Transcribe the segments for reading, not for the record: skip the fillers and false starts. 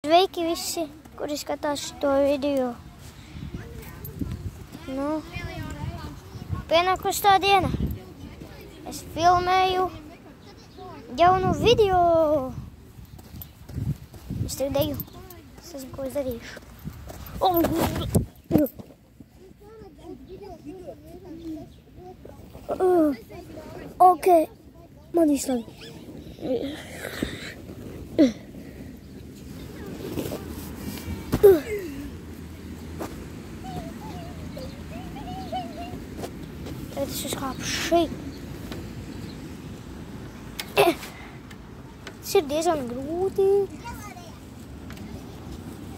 Sveiki visi, kuri skatās šo video. Pienākusi tā diena. Es filmēju jaunu video. Es tev deju. Es esmu, ko es darīšu. Ok, man izslavi. Tagad es uzkāpu šeit. Tas ir diezgan grūti,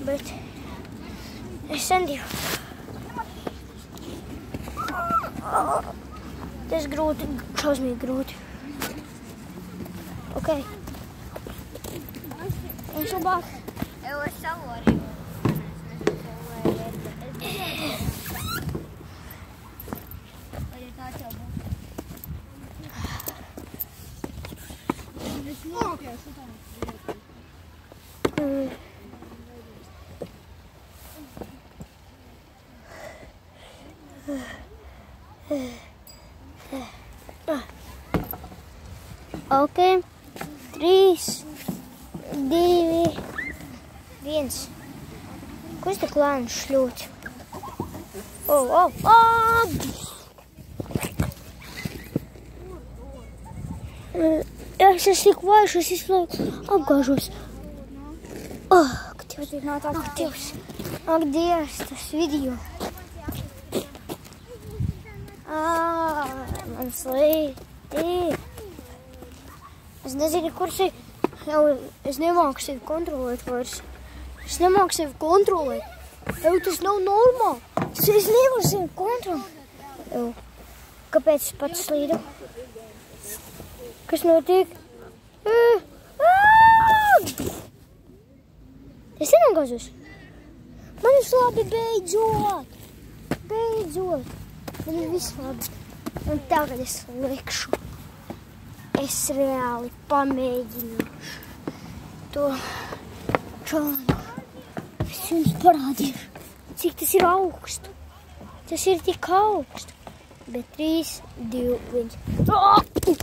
bet es centījos. Tas grūti, šausmīgi grūti. Ok. Un labāk. Es savorīju. Ok, 3, 2, 1. Ko es tik lēni šļūti? Es esmu tik vairs, es apgāžos. Ak, Dievs, tas video. Man slīti. Es nezinu, kurš ir. Es nemāku sevi kontrolēt vairs. Es nemāku sevi kontrolēt. Tas nav normāli. Es nevaru sevi kontrolēt. Kāpēc es pats slīdu? Kas notiek? Es nenogāzos. Man ir labi, beidzot. Man ir viss labi. Un tagad es likšu. Es reāli pamēģināšu to čalnu. Es jums parādīšu, cik tas ir augstu. Tas ir tik augstu. Bet 3, 2, 1. Nevajadzētu.